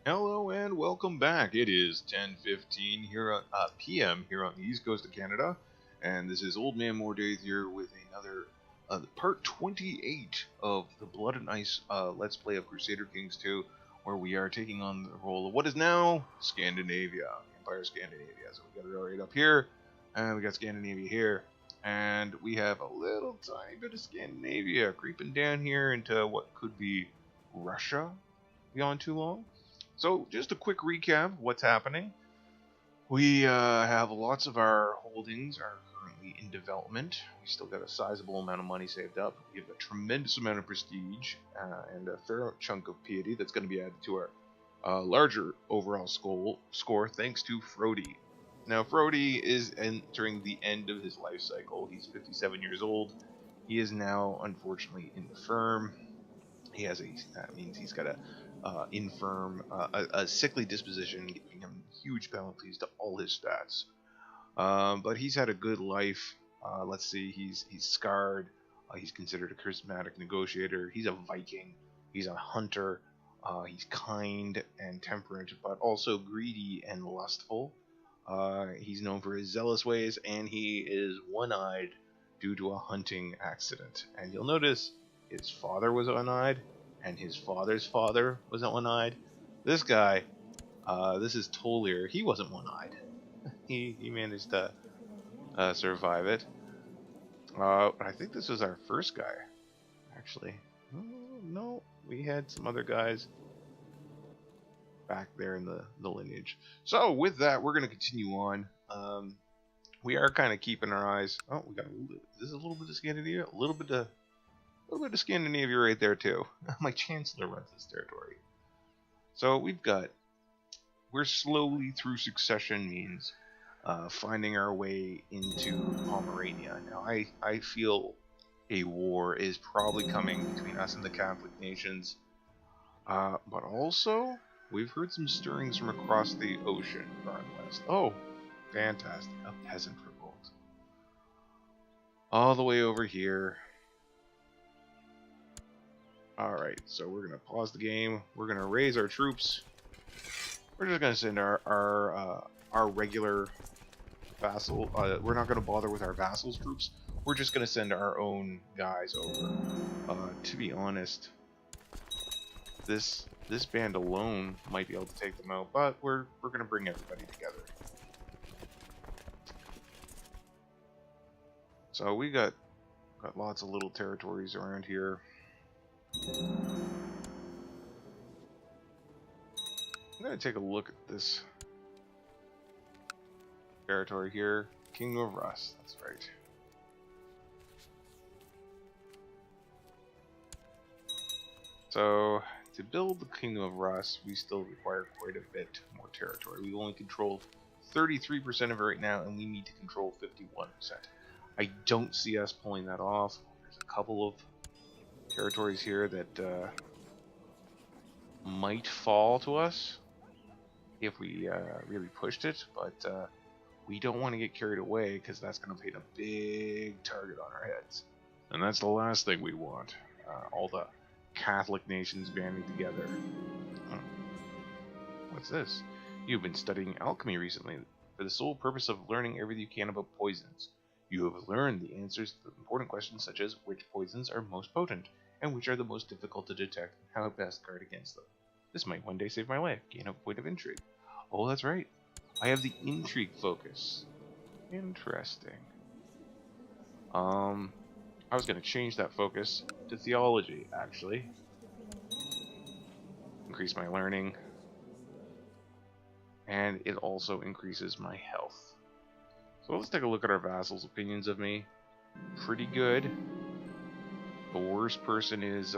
Hello and welcome back. It is 10:15 here on p.m. here on the East Coast of Canada, and this is Old Man More Days here with another part 28 of the Blood and Ice Let's Play of Crusader Kings 2, where we are taking on the role of what is now Scandinavia, Empire Scandinavia. So we got it right up here, and we got Scandinavia here, and we have a little tiny bit of Scandinavia creeping down here into what could be Russia beyond too long. So, just a quick recap of what's happening. We have lots of our holdings are currently in development. We still got a sizable amount of money saved up. We have a tremendous amount of prestige and a fair chunk of piety that's going to be added to our larger overall score thanks to Frody. Now, Frody is entering the end of his life cycle. He's 57 years old. He is now, unfortunately, infirm. That means he's got a sickly disposition, giving him huge penalties to all his stats. But he's had a good life. Let's see, he's scarred. He's considered a charismatic negotiator. He's a Viking. He's a hunter. He's kind and temperate, but also greedy and lustful. He's known for his zealous ways, and he is one-eyed due to a hunting accident. And you'll notice his father was one-eyed, and his father's father was one-eyed. This guy, this is Tolier. He wasn't one-eyed. He managed to survive it. I think this was our first guy, actually. No, we had some other guys back there in the lineage. So with that, we're going to continue on. We are kind of keeping our eyes. Oh, we got this is a little bit of Scandinavia, a little bit of Scandinavia right there too. My chancellor runs this territory. So we're slowly through succession means finding our way into Pomerania. Now I feel a war is probably coming between us and the Catholic nations. But also, we've heard some stirrings from across the ocean far and west. Oh, fantastic. A peasant revolt. All the way over here. Alright, so we're going to pause the game. We're going to raise our troops. We're just going to send our regular vassal. We're not going to bother with our vassals' troops. We're just going to send our own guys over. To be honest, this band alone might be able to take them out, but we're going to bring everybody together. So we got lots of little territories around here. I'm going to take a look at this territory here. Kingdom of Rust, that's right. So, to build the Kingdom of Rust, we still require quite a bit more territory. We only control 33% of it right now, and we need to control 51%. I don't see us pulling that off. There's a couple of territories here that might fall to us if we really pushed it, but we don't want to get carried away because that's going to paint a big target on our heads. And that's the last thing we want. All the Catholic nations banding together. What's this? You've been studying alchemy recently for the sole purpose of learning everything you can about poisons. You have learned the answers to important questions such as which poisons are most potent, and which are the most difficult to detect, and how to best guard against them. This might one day save my life. Gain a point of intrigue. Oh, that's right. I have the intrigue focus. Interesting. I was going to change that focus to theology, actually. Increase my learning. And it also increases my health. So let's take a look at our vassals' opinions of me. Pretty good. The worst person is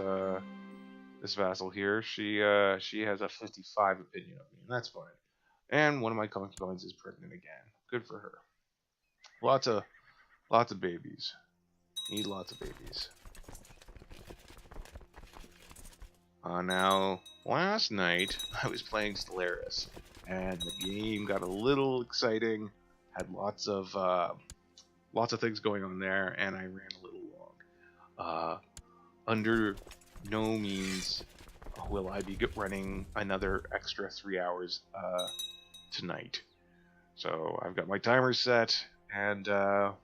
this vassal here. She has a 55 opinion of me, and that's fine. And one of my concubines is pregnant again. Good for her. Lots of babies. Need lots of babies. Now, last night I was playing Stellaris, and the game got a little exciting. Had lots of things going on there, and I ran a little long. Under no means will I be running another extra 3 hours tonight. So I've got my timer set, and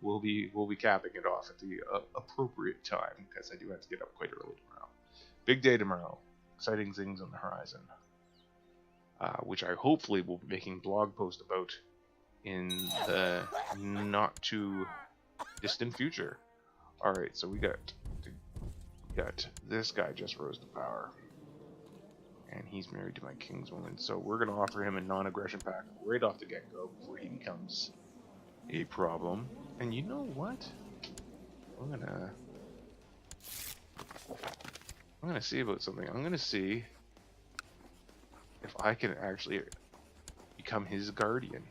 we'll be capping it off at the appropriate time, because I do have to get up quite early tomorrow. Big day tomorrow. Exciting things on the horizon, which I hopefully will be making blog post about in the not too distant future. All right, so we got this guy just rose to power, and he's married to my kingswoman. So we're gonna offer him a non-aggression pact right off the get-go before he becomes a problem. And you know what? I'm gonna see about something. I'm gonna see if I can actually become his guardian.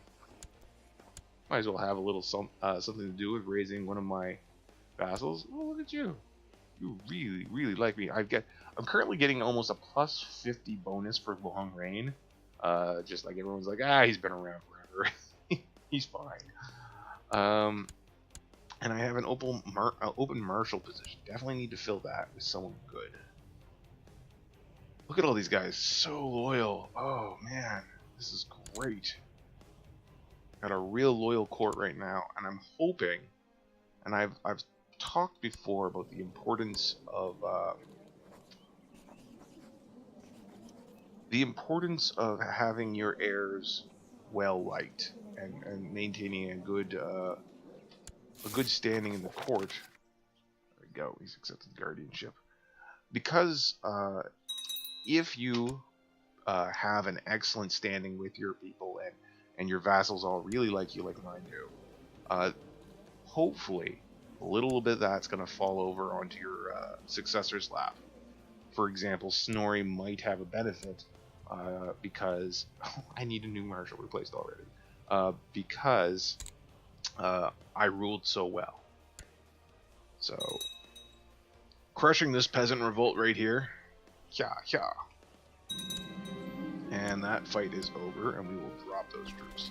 Might as well have a little something to do with raising one of my vassals. Oh, look at you! You really like me. I'm currently getting almost a plus 50 bonus for long reign. Just like everyone's like, he's been around forever. He's fine. And I have an open martial position. Definitely need to fill that with someone good. Look at all these guys, so loyal. Oh man, this is great. Got a real loyal court right now, and I'm hoping, and I've talked before about the importance of having your heirs well liked and maintaining a good standing in the court. There we go. He's accepted guardianship, because if you have an excellent standing with your people, and your vassals all really like you like mine do, hopefully a little bit of that's going to fall over onto your successor's lap. For example, Snorri might have a benefit because I need a new marshal replaced already, because I ruled so well. So crushing this peasant revolt right here. Yeah. And that fight is over, and we will drop those troops.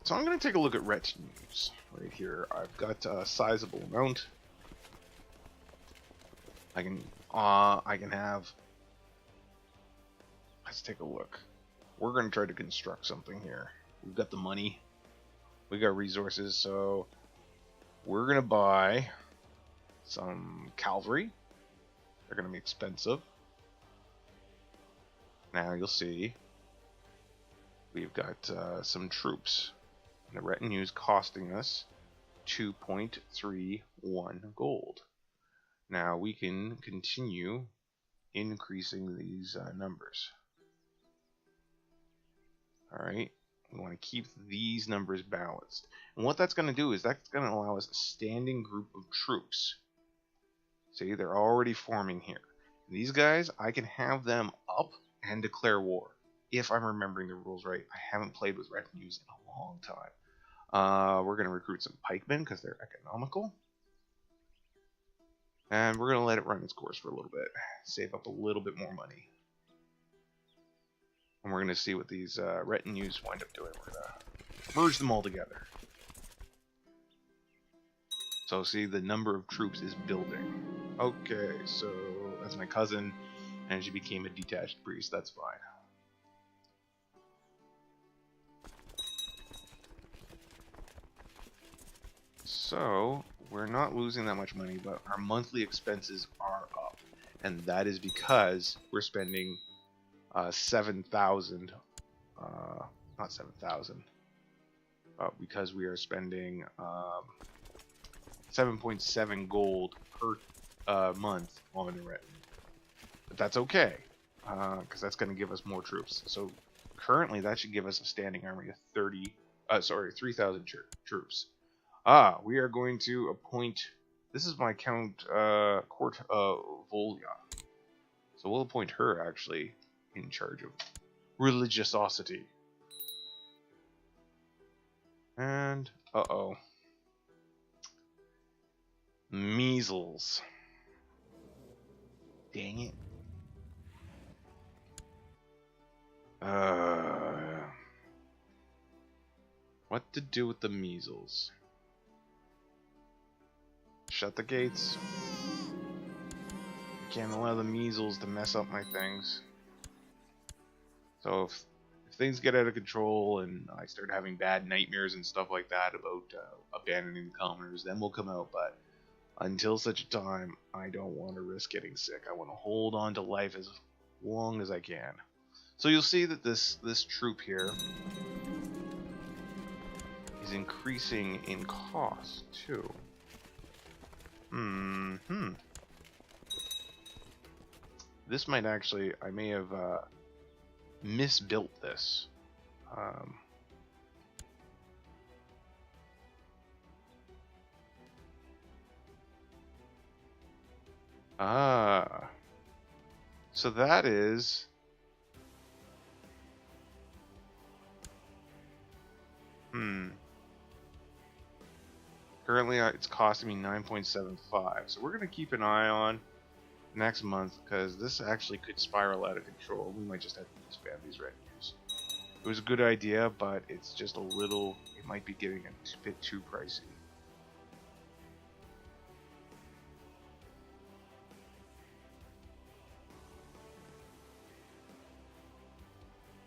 So I'm going to take a look at retinues right here. I've got a sizable amount. I can have. Let's take a look. We're going to try to construct something here. We've got the money. We got resources, so we're going to buy some cavalry. They're going to be expensive. Now you'll see we've got some troops. And the retinue is costing us 2.31 gold. Now we can continue increasing these numbers. Alright, we want to keep these numbers balanced. And what that's going to do is that's going to allow us a standing group of troops. See, they're already forming here. And these guys, I can have them up and declare war, if I'm remembering the rules right. I haven't played with retinues in a long time. We're going to recruit some pikemen because they're economical. And we're going to let it run its course for a little bit. Save up a little bit more money. And we're going to see what these retinues wind up doing. We're going to merge them all together. So see, the number of troops is building. Okay, so that's my cousin, and she became a detached priest. That's fine. So we're not losing that much money, but our monthly expenses are up, and that is because we're spending 7,000. Not 7,000. Because we are spending 7.7 gold per month on the retinue. But that's okay, because that's going to give us more troops. So currently that should give us a standing army of 3,000 troops. We are going to appoint, this is my Count Court of Volya. So we'll appoint her actually in charge of religiosity. And, measles. Dang it. What to do with the measles? Shut the gates. Can't allow the measles to mess up my things. So if things get out of control and I start having bad nightmares and stuff like that about abandoning the commoners, then we'll come out. But until such a time, I don't want to risk getting sick. I want to hold on to life as long as I can. So you'll see that this troop here is increasing in cost too. This might actually, I may have misbuilt this. So that is currently it's costing me 9.75. So we're gonna keep an eye on next month because this actually could spiral out of control. We might just have to expand these retinues. It was a good idea, but it's just a little. It might be getting a bit too pricey.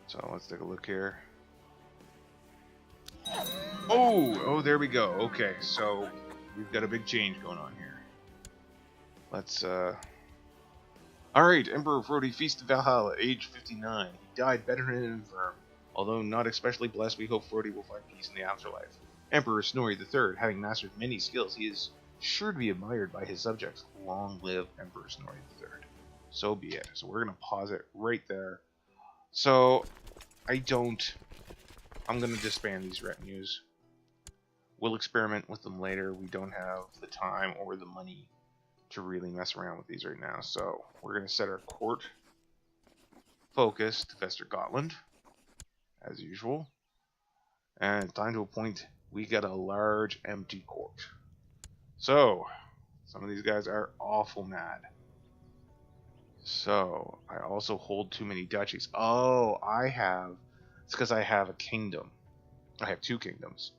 So let's take a look here. Oh, there we go. Okay, so we've got a big change going on here. Let's Alright, Emperor Frodi Feast of Valhalla, age 59. He died veteran and infirm. Although not especially blessed, we hope Frodi will find peace in the afterlife. Emperor Snorri III, having mastered many skills, he is sure to be admired by his subjects. Long live Emperor Snorri III. So be it. So we're going to pause it right there. So, I'm going to disband these retinues. We'll experiment with them later. We don't have the time or the money to really mess around with these right now. So, we're going to set our court focus to Vestergotland, as usual. And time to appoint, we got a large empty court. So, some of these guys are awful mad. So, I also hold too many duchies. Oh, it's because I have a kingdom. I have 2 kingdoms.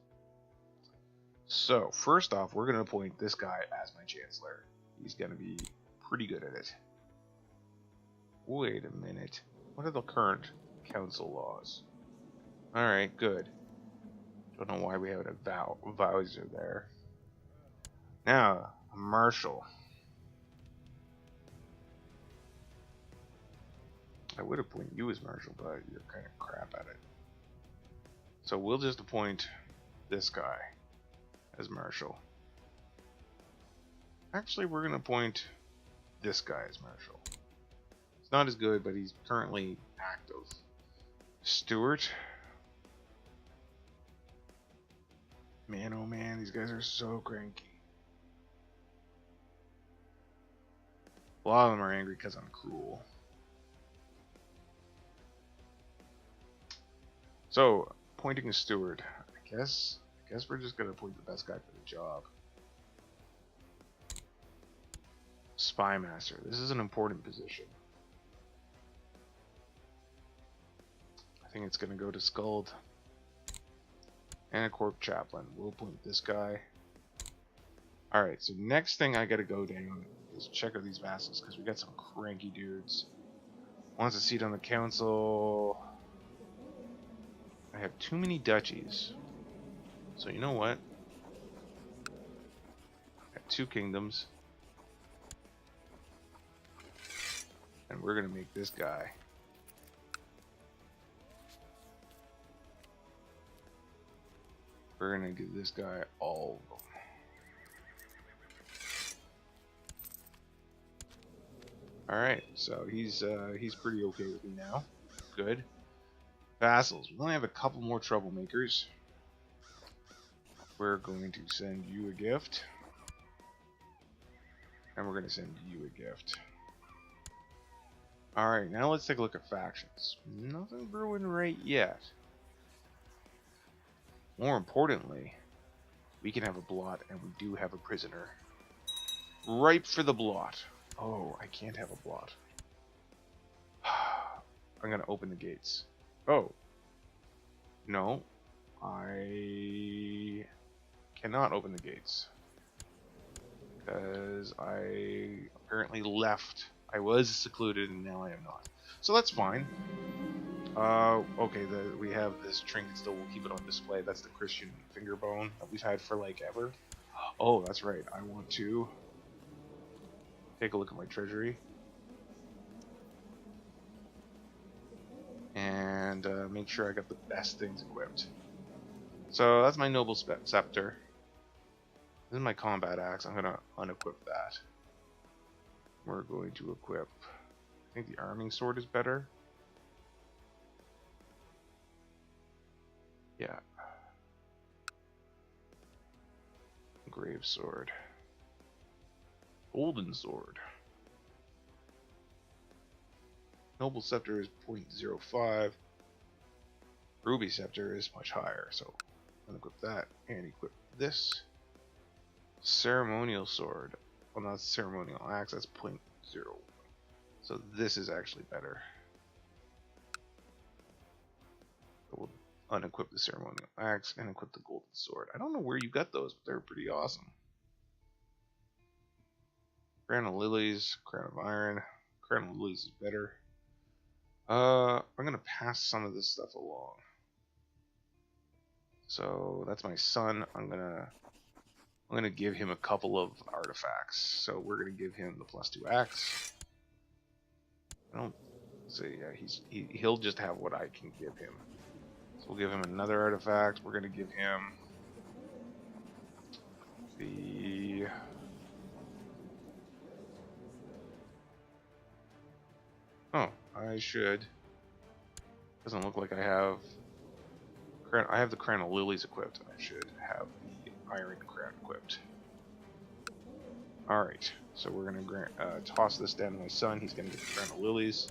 So, first off, we're going to appoint this guy as my chancellor. He's going to be pretty good at it. Wait a minute. What are the current council laws? Alright, good. Don't know why we have an advisor there. Now, a marshal. I would appoint you as marshal, but you're kind of crap at it. So we'll just appoint this guy as marshal. Actually, we're going to appoint this guy as marshal. It's not as good, but he's currently active. Stewart. Man, oh man, these guys are so cranky. A lot of them are angry because I'm cruel. So, appointing a steward. I guess we're just gonna appoint the best guy for the job. Spy master. This is an important position. I think it's gonna go to Skuld. And a court chaplain. We'll appoint this guy. Alright, so next thing I gotta go down is check out these vassals, because we got some cranky dudes. Wants a seat on the council. I have too many duchies. So you know what? I have 2 kingdoms. And we're gonna make this guy. We're gonna give this guy all of them. Alright, so he's pretty okay with me now. Good. Vassals. We only have a couple more troublemakers. We're going to send you a gift. And we're going to send you a gift. Alright, now let's take a look at factions. Nothing brewing right yet. More importantly, we can have a blot, and we do have a prisoner. Ripe for the blot. Oh, I can't have a blot. I'm going to open the gates. Oh. No. I cannot open the gates. Because I apparently left I was secluded and now I am not. So that's fine. Okay, we have this trinket still. We'll keep it on display. That's the Christian finger bone that we've had for like ever. Oh, that's right. I want to take a look at my treasury and make sure I got the best things equipped. So that's my noble scepter. This is my combat axe. I'm gonna unequip that. We're going to equip. I think the arming sword is better. Yeah. Grave sword. Golden sword. Noble scepter is 0.05. Ruby scepter is much higher, so unequip that and equip this. Ceremonial sword. Well, not ceremonial axe, that's 0.01. So this is actually better. So we'll unequip the ceremonial axe and equip the golden sword. I don't know where you got those, but they're pretty awesome. Crown of Lilies, Crown of Iron. Crown of Lilies is better. I'm gonna pass some of this stuff along. So that's my son. I'm gonna give him a couple of artifacts. So we're gonna give him the +2 axe. I don't say yeah. He'll just have what I can give him. So we'll give him another artifact. We're gonna give him the oh, I should. Doesn't look like I have. I have the Crown of Lilies equipped. I should have the Iron Crown equipped. Alright, so we're going to toss this down to my son. He's going to get the Crown of Lilies.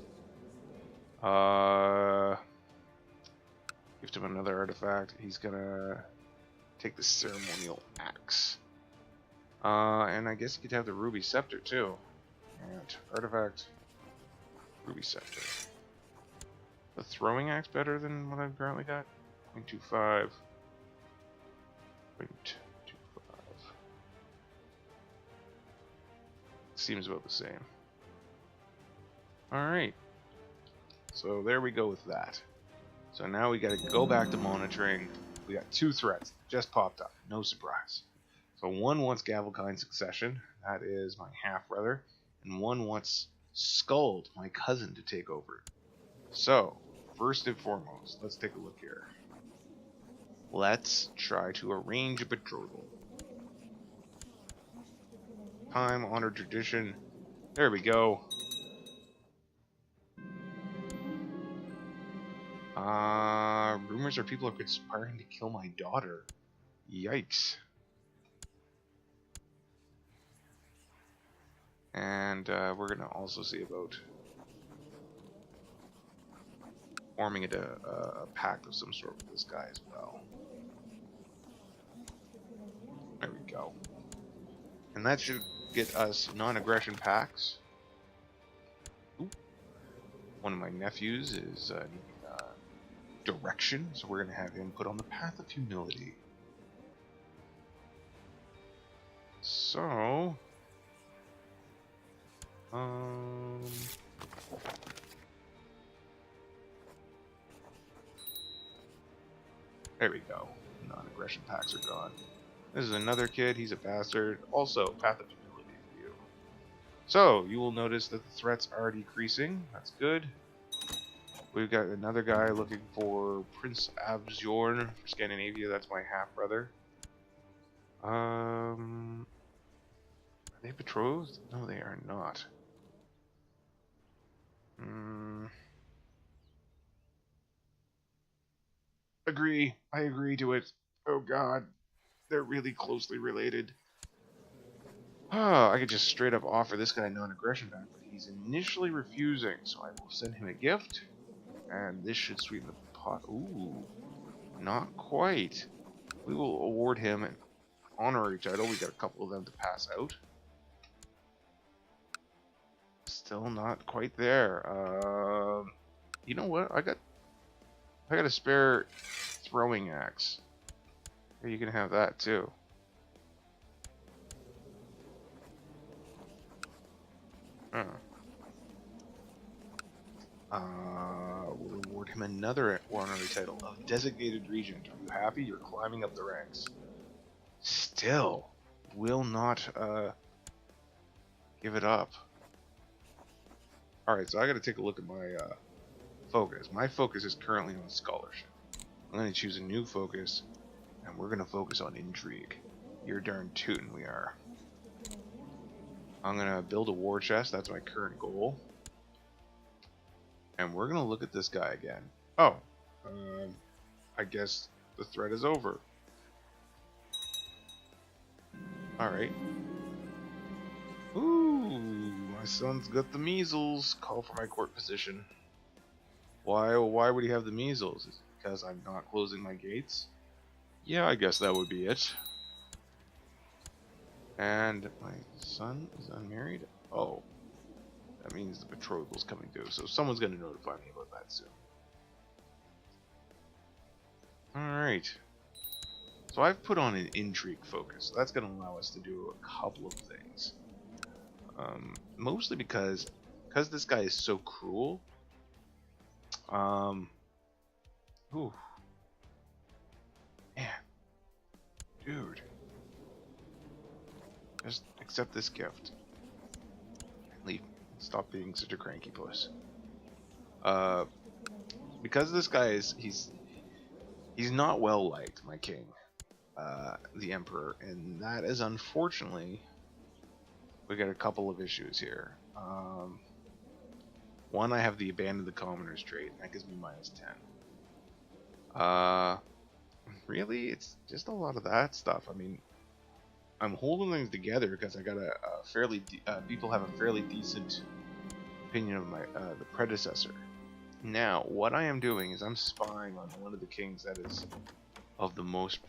Gift him another artifact. He's going to take the Ceremonial Axe. And I guess he could have the Ruby Scepter too. And artifact, Ruby Scepter. The Throwing Axe better than what I've currently got? 0.25. 0.25. Seems about the same. Alright. So there we go with that. So now we gotta go back to monitoring. We got 2 threats that just popped up. No surprise. So one wants Gavelkind Succession. That is my half-brother. And one wants Skuld, my cousin, to take over. So, first and foremost, let's take a look here. Let's try to arrange a betrothal. Time, honor, tradition. There we go. Rumors are people are conspiring to kill my daughter. Yikes. And we're gonna also see about forming a pact of some sort with this guy as well. There we go. And that should get us non-aggression pacts. Ooh. One of my nephews is needing direction, so we're going to have him put on the path of humility. So, there we go. Non-aggression packs are gone. This is another kid. He's a bastard. Also, path of humility for you. So, you will notice that the threats are decreasing. That's good. We've got another guy looking for Prince Abzjorn for Scandinavia. That's my half-brother. Are they betrothed? No, they are not. Agree. I agree to it. Oh god. They're really closely related. I could just straight up offer this guy non-aggression back, but he's initially refusing, so I will send him a gift. And this should sweeten the pot. Ooh, not quite. We will award him an honorary title. We got a couple of them to pass out. Still not quite there. You know what? I got a spare throwing axe. Yeah, you can have that too. We'll reward him another honorary title of Designated Regent. Are you happy? You're climbing up the ranks. Still, will not give it up. Alright, so I gotta take a look at my focus. My focus is currently on scholarship. I'm gonna choose a new focus, and we're gonna focus on intrigue. You're darn tootin' we are. I'm gonna build a war chest, that's my current goal. And we're gonna look at this guy again. Oh, I guess the threat is over. Alright. Ooh, my son's got the measles. Call for my court position. Why would he have the measles? Is it because I'm not closing my gates? Yeah, I guess that would be it. And my son is unmarried? Oh. That means the betrothal's coming due, so someone's going to notify me about that soon. Alright. So I've put on an intrigue focus. That's going to allow us to do a couple of things. Mostly because this guy is so cruel. Ooh. Man. Dude. Just accept this gift. Leave. Stop being such a cranky puss. Because this guy is he's not well liked, my king, the emperor, and that is unfortunately we got a couple of issues here. One, I have the abandon the commoners trait, and that gives me -10. Really, it's just a lot of that stuff. I mean, I'm holding things together because I got a fairly people have a fairly decent opinion of my the predecessor. Now, what I am doing is I'm spying on one of the kings that is of the most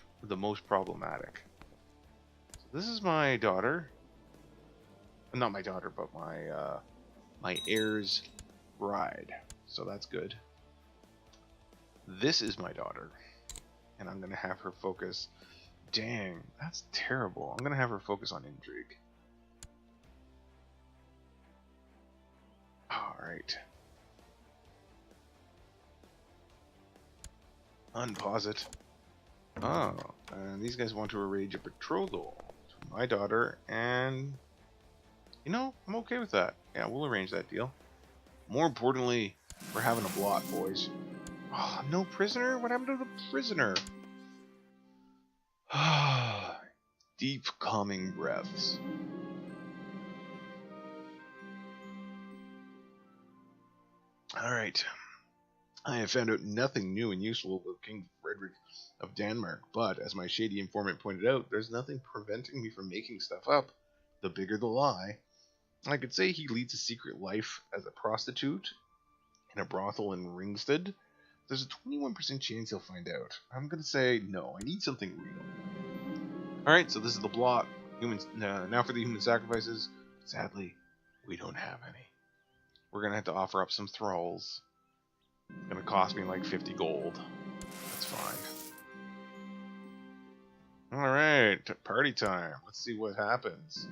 problematic. So this is my daughter, not my daughter, but my heir's bride. So that's good. This is my daughter, and I'm gonna have her focus. Dang, that's terrible. I'm gonna have her focus on intrigue. Alright. Unpause it. Oh, and these guys want to arrange a betrothal to my daughter, and you know, I'm okay with that. Yeah, we'll arrange that deal. More importantly, we're having a blot, boys. Oh, no prisoner? What happened to the prisoner? Deep calming breaths. Alright. I have found out nothing new and useful about King Frederick of Denmark, but as my shady informant pointed out, there's nothing preventing me from making stuff up. The bigger the lie. I could say he leads a secret life as a prostitute in a brothel in Ringsted. There's a 21% chance he'll find out. I'm gonna say no. I need something real. Alright, so this is the blot. Humans, now for the human sacrifices. Sadly, we don't have any. We're gonna have to offer up some thralls. It's gonna cost me like 50 gold. That's fine. Alright, party time. Let's see what happens.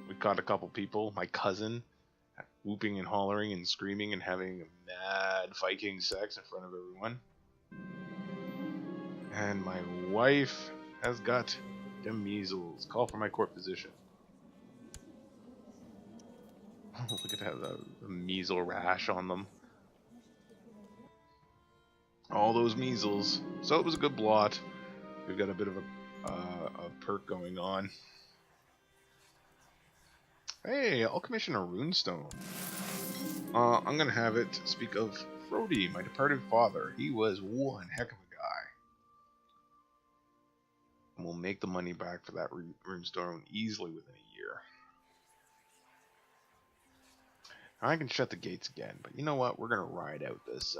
We caught a couple people. My cousin whooping and hollering and screaming and having mad Viking sex in front of everyone. And my wife has got the measles. Call for my court position. Look at that, the measle rash on them. All those measles. So it was a good blot. We've got a bit of a perk going on. Hey, I'll commission a runestone. I'm gonna have it speak of Frody, my departed father. He was one heck of a guy. And we'll make the money back for that runestone easily within a year. I can shut the gates again, but you know what? We're gonna ride out this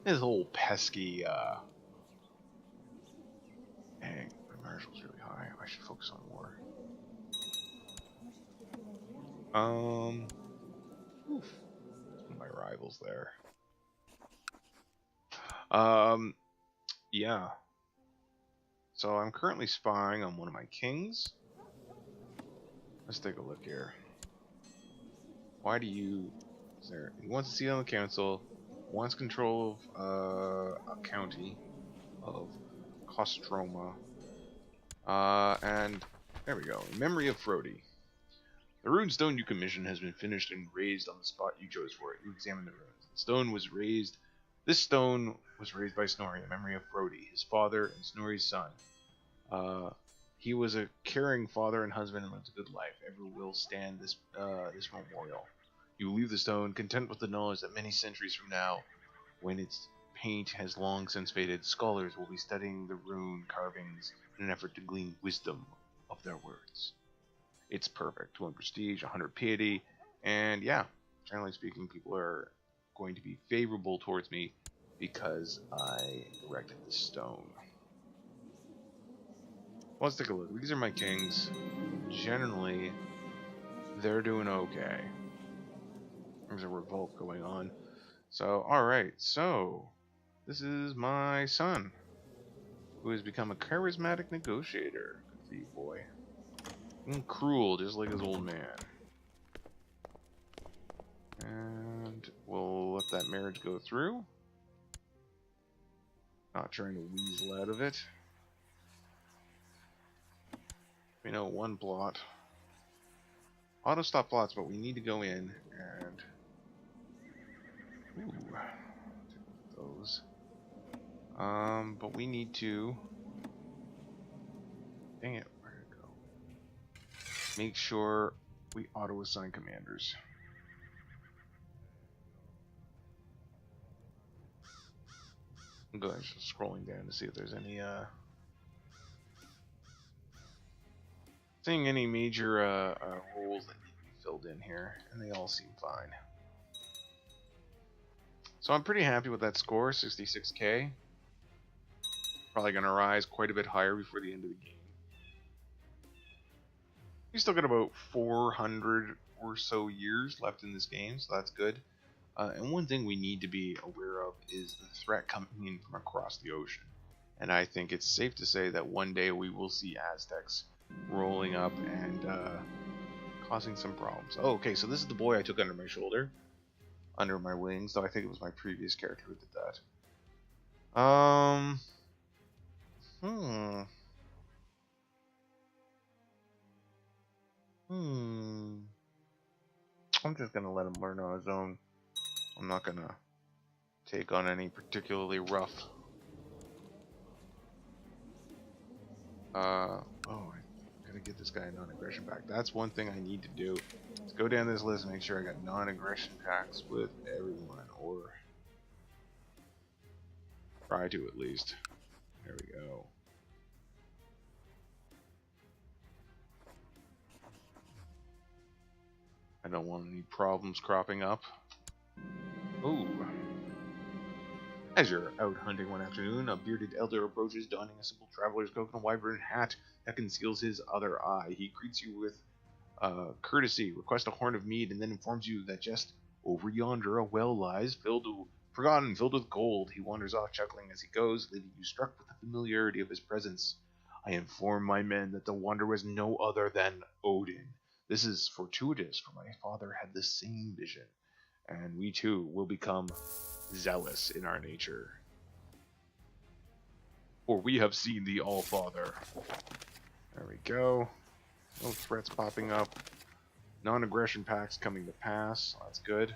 this whole pesky. Dang, my marshal's really high. I should focus on war. Oof. My rivals there. Yeah. So I'm currently spying on one of my kings. Let's take a look here. Why do you... He wants a seat on the council, wants control of a county of Kostroma. And there we go. In memory of Frody. The rune stone you commissioned has been finished and raised on the spot you chose for it. You examine the runes. The stone was raised. This stone was raised by Snorri in memory of Frody, his father and Snorri's son. He was a caring father and husband and lived a good life. Ever will stand this memorial. You leave the stone, content with the knowledge that many centuries from now, when its paint has long since faded, scholars will be studying the rune carvings in an effort to glean wisdom of their words. It's perfect. 1 prestige, 100 piety, and yeah, generally speaking, people are going to be favorable towards me because I erected this stone. Let's take a look. These are my kings. Generally, they're doing okay. There's a revolt going on. So, alright, so this is my son, who has become a charismatic negotiator. Good for you, boy. And cruel, just like his old man. And we'll let that marriage go through. Not trying to weasel out of it. We know one plot. Auto stop plots, but we need to go in and... Ooh, take those. But we need to... Dang it, where did it go? Make sure we auto-assign commanders. I'm going just scrolling down to see if there's any, seeing any major, roles that need to be filled in here, and they all seem fine. So I'm pretty happy with that score, 66k. Probably going to rise quite a bit higher before the end of the game. We still got about 400 or so years left in this game, so that's good. And one thing we need to be aware of is the threat coming in from across the ocean. And I think it's safe to say that one day we will see Aztecs rolling up and causing some problems. Oh, okay, so this is the boy I took under my shoulder. Under my wings, though I think it was my previous character who did that. I'm just gonna let him learn on his own. I'm not gonna take on any particularly rough. I gotta get this guy a non-aggression pact. That's one thing I need to do. Let's go down this list and make sure I got non-aggression pacts with everyone, or try to at least. There we go. I don't want any problems cropping up. Ooh. As you're out hunting one afternoon, a bearded elder approaches, donning a simple traveler's cloak and a wyvern hat that conceals his other eye. He greets you with courtesy, requests a horn of mead, and then informs you that just over yonder a well lies, forgotten, filled with gold. He wanders off, chuckling as he goes, leaving you struck with the familiarity of his presence. I inform my men that the wanderer was no other than Odin. This is fortuitous, for my father had the same vision, and we too will become zealous in our nature. For we have seen the All-Father. There we go. No threats popping up. Non-aggression pacts coming to pass. That's good.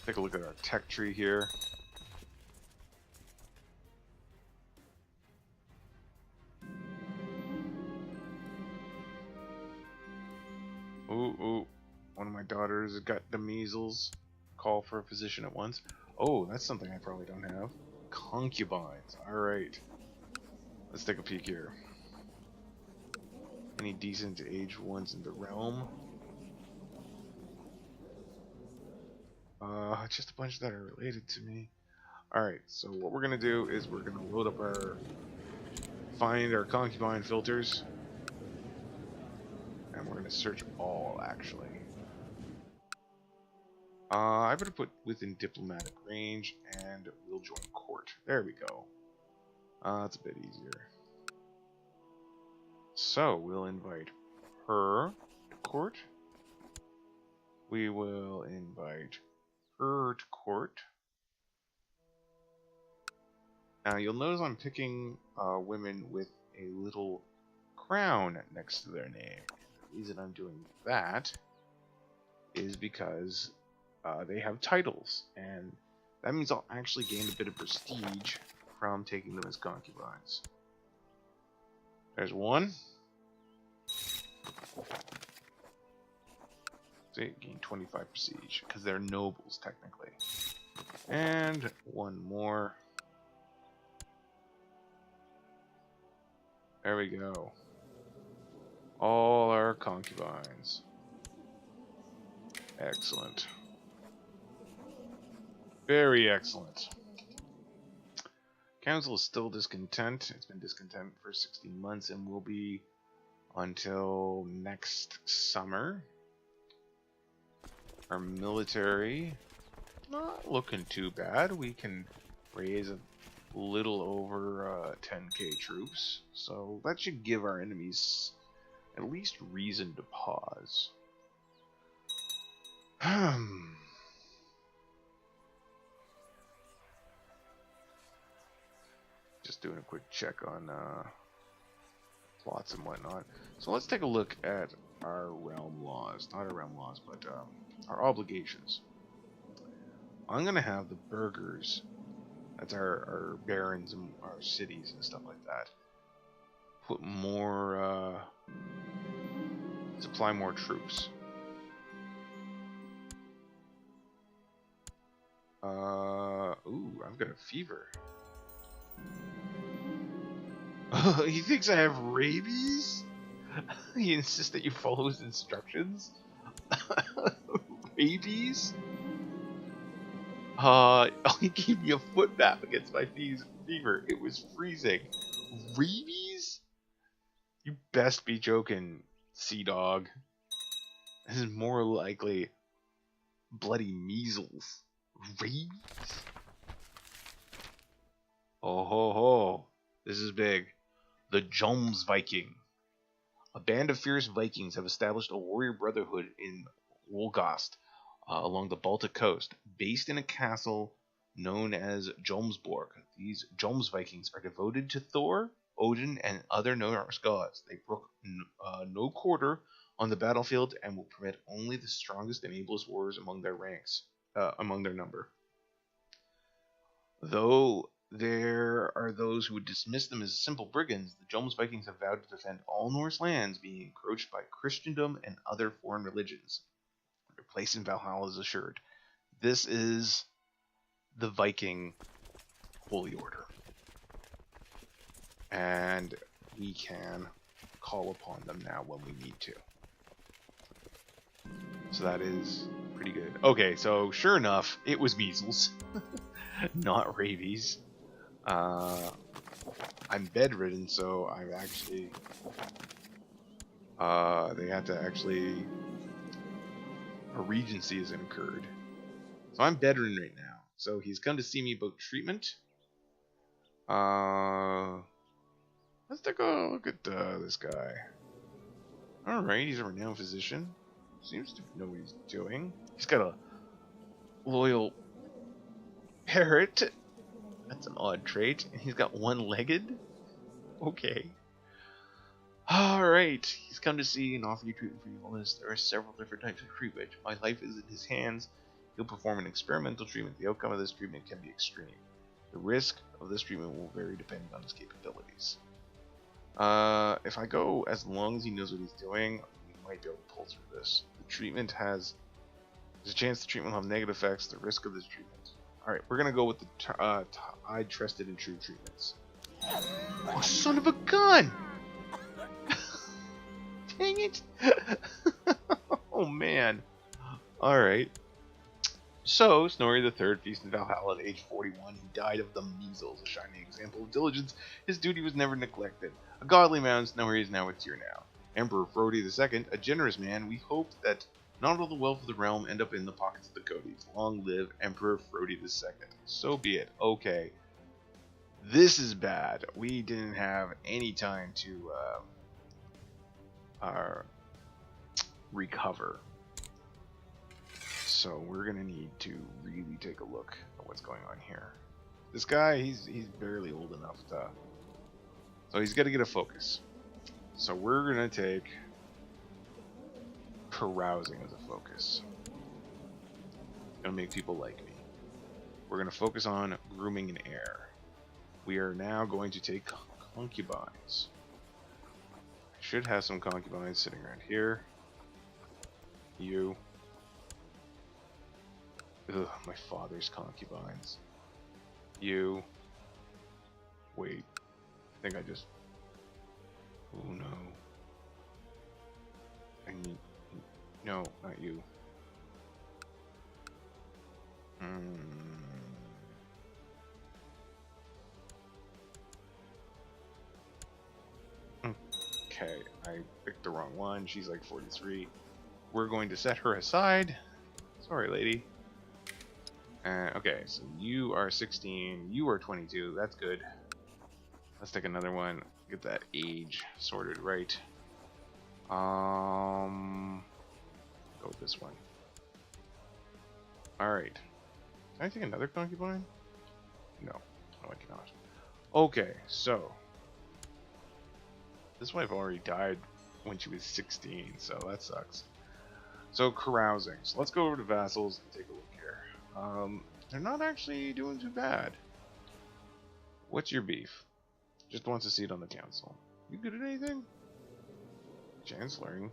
Take a look at our tech tree here. Ooh. One of my daughters has got the measles. Call for a physician at once. Oh, that's something I probably don't have. Concubines. Alright. Let's take a peek here. Any decent aged ones in the realm? Just a bunch that are related to me. Alright, so what we're gonna do is we're gonna load up find our concubine filters. And we're gonna search all, actually. I better put within diplomatic range, and we'll join court. There we go. That's a bit easier. So, we'll invite her to court. we will invite her to court. Now you'll notice I'm picking women with a little crown next to their name. The reason I'm doing that is because they have titles, and that means I'll actually gain a bit of prestige from taking them as concubines. There's one. See, gain 25 prestige, because they're nobles, technically. And one more. There we go. All our concubines. Excellent. Very excellent. Council is still discontent. It's been discontent for 16 months and will be until next summer. Our military, not looking too bad. We can raise a little over 10k troops, so that should give our enemies at least reason to pause. Just doing a quick check on plots and whatnot. So let's take a look at our realm laws. Not our realm laws, but our obligations. I'm going to have the burghers, that's our barons and our cities and stuff like that, put more, supply more troops. Ooh, I've got a fever. He thinks I have rabies? He insists that you follow his instructions? Rabies? He gave me a foot bath against my fever. It was freezing. Rabies? You best be joking, sea dog. This is more likely bloody measles. Rabies? Oh ho ho. This is big. The Joms Viking. A band of fierce Vikings have established a warrior brotherhood in Wolgast, along the Baltic coast, based in a castle known as Jomsborg. These Joms Vikings are devoted to Thor, Odin, and other Norse gods. They brook no quarter on the battlefield and will permit only the strongest and ablest warriors among their ranks, among their number. Though there are those who would dismiss them as simple brigands, the Joms Vikings have vowed to defend all Norse lands being encroached by Christendom and other foreign religions. Their place in Valhalla is assured. This is the Viking Holy Order. And we can call upon them now when we need to. So that is pretty good. Okay, so sure enough, it was measles, not rabies. I'm bedridden, so I've actually, they had to actually, a regency has incurred. So I'm bedridden right now. So he's come to see me about treatment. Let's take a look at this guy. Alright, he's a renowned physician. Seems to know what he's doing. He's got a loyal parrot. That's an odd trait. And he's got one-legged. Okay. Alright. He's come to see and offer you treatment for your illness. There are several different types of treatment. My life is in his hands. He'll perform an experimental treatment. The outcome of this treatment can be extreme. The risk of this treatment will vary depending on his capabilities. If I go as long as he knows what he's doing, we might be able to pull through this. The treatment there's a chance the treatment will have negative effects. The risk of this treatment. Alright, we're gonna go with the I trusted in true treatments. Oh, son of a gun! Dang it! Oh man. Alright. So, Snorri III feasted in Valhalla at age 41. He died of the measles, a shining example of diligence. His duty was never neglected. A godly man, Snorri is now with you now. Emperor Frodi II, a generous man, we hope that not all the wealth of the realm end up in the pockets of the Cody's. Long live Emperor Frodi II. So be it. Okay. This is bad. We didn't have any time to recover. So we're gonna need to really take a look at what's going on here. This guy, he's barely old enough to, so he's got to get a focus. So we're gonna take carousing as a focus. Gonna make people like me. We're gonna focus on grooming an heir. We are now going to take concubines. I should have some concubines sitting around here. You. Ugh, my father's concubines. You. Wait. I think I just... Oh no. I need... No, not you. Okay, I picked the wrong one. She's like 43. We're going to set her aside. Sorry, lady. Okay, so you are 16. You are 22. That's good. Let's take another one. Get that age sorted right. Go with this one. Alright. Can I take another concubine? No. No, I cannot. Okay, so. This wife already died when she was 16, so that sucks. So, carousing. So let's go over to vassals and take a look here. They're not actually doing too bad. What's your beef? Just wants a seat on the council. You good at anything? Chancelloring.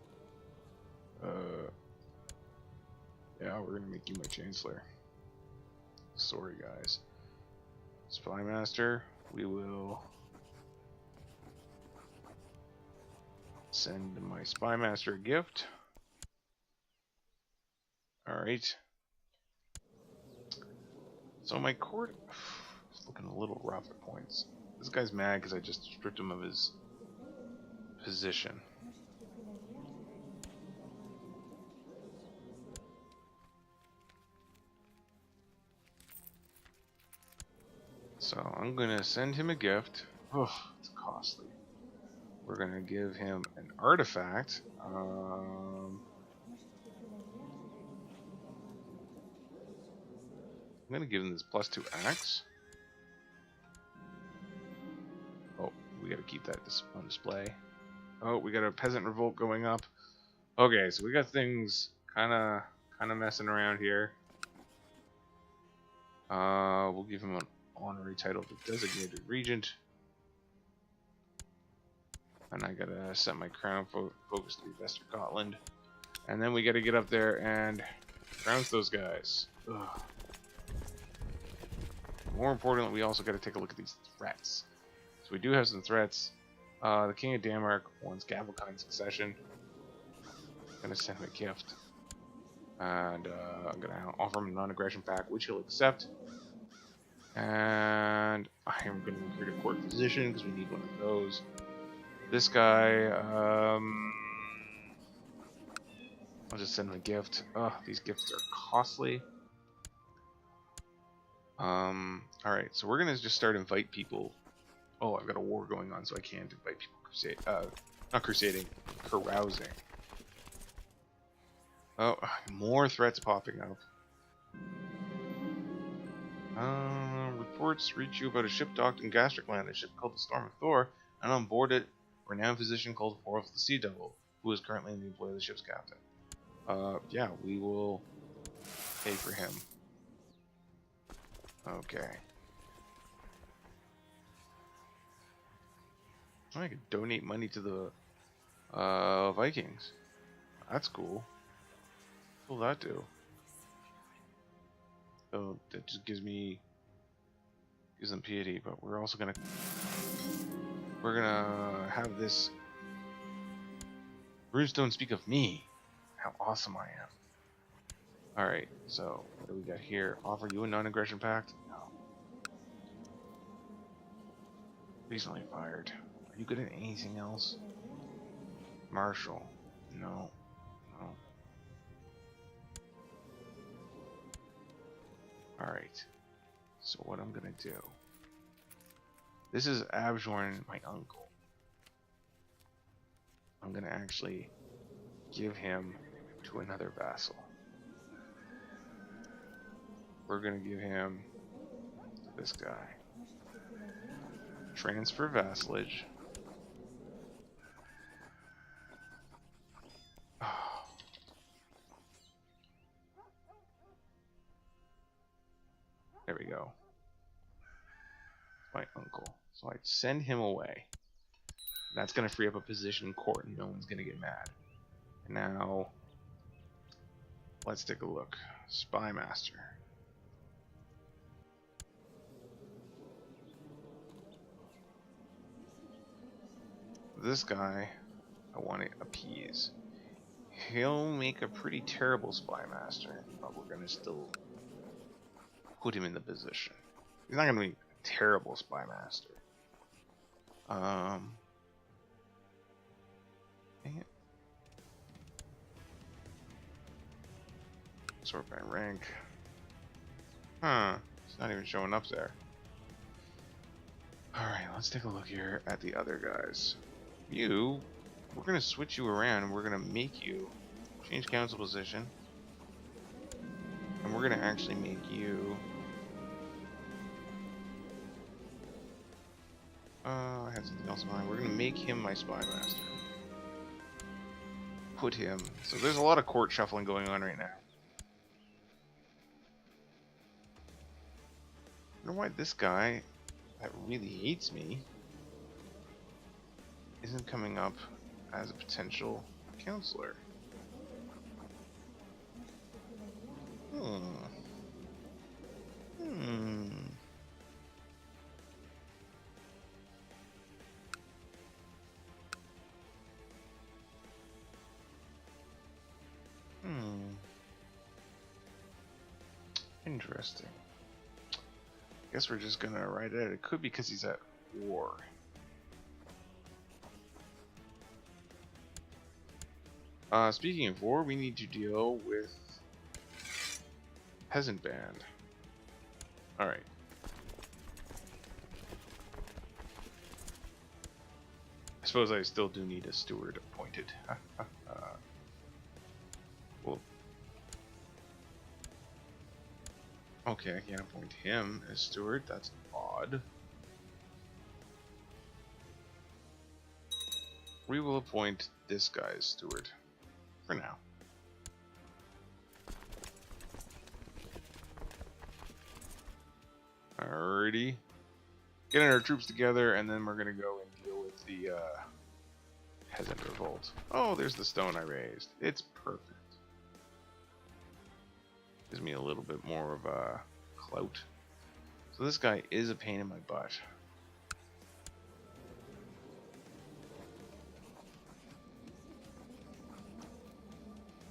Yeah, we're gonna make you my chancellor. Sorry, guys. Spy master. We will send my spy master a gift. Alright. So my court is looking a little rough at points. This guy's mad because I just stripped him of his position. So I'm gonna send him a gift. Oh, it's costly. We're gonna give him an artifact. I'm gonna give him this +2 axe. Oh, we gotta keep that on display. Oh, we got a peasant revolt going up. Okay, so we got things kind of messing around here. We'll give him an honorary title of designated regent. And I gotta set my crown focus to be Westergotland. And then we gotta get up there and trounce those guys. Ugh. More importantly, we also gotta take a look at these threats. So we do have some threats. The King of Denmark wants Gavelkind succession. I'm gonna send him a gift. And I'm gonna offer him a non-aggression pact, which he'll accept. And I am gonna recruit a court physician because we need one of those. This guy, I'll just send him a gift. Ugh, these gifts are costly. Alright, so we're gonna just start invite people. Oh, I've got a war going on, so I can't invite people not crusading, carousing. Oh, more threats popping up. Reports reach you about a ship docked in Gastric Land, a ship called the Storm of Thor, and on board it, a renowned physician called Orf the Sea Devil, who is currently in the employ of the ship's captain. Yeah, we will pay for him. Okay. I could donate money to the Vikings. That's cool. What will that do? So that just gives them piety, but we're also gonna have this runestone speak of me. How awesome I am. Alright, so what do we got here? Offer you a non-aggression pact? No. Recently fired. Are you good at anything else? Marshal? No. No. Alright. So what I'm gonna do. This is Abjorn, my uncle. I'm gonna actually give him to another vassal. we're gonna give him this guy. Transfer vassalage. Oh. There we go. My uncle. So I'd send him away. That's gonna free up a position in court and no one's gonna get mad. And now let's take a look. Spy Master. This guy I want to appease. He'll make a pretty terrible Spy Master, but we're gonna still put him in the position. He's not gonna be a terrible Spy Master. Dang it. Sort by rank. Huh. It's not even showing up there. Alright, let's take a look here at the other guys. You, we're going to switch you around and we're going to make you change council position. And we're going to actually make you... I had something else in mind. We're going to make him my Spy Master. Put him... So there's a lot of court shuffling going on right now. I wonder why this guy that really hates me isn't coming up as a potential counselor. Interesting. Guess we're just gonna write it. It could be because he's at war. Speaking of war, we need to deal with peasant band. Alright. I suppose I still do need a steward appointed. Well, okay, I can't appoint him as steward. That's odd. We will appoint this guy as steward. For now. Alrighty. Getting our troops together, and then we're gonna go and deal with the peasant revolt. Oh, there's the stone I raised. It's perfect. Gives me a little bit more of a clout. So this guy is a pain in my butt.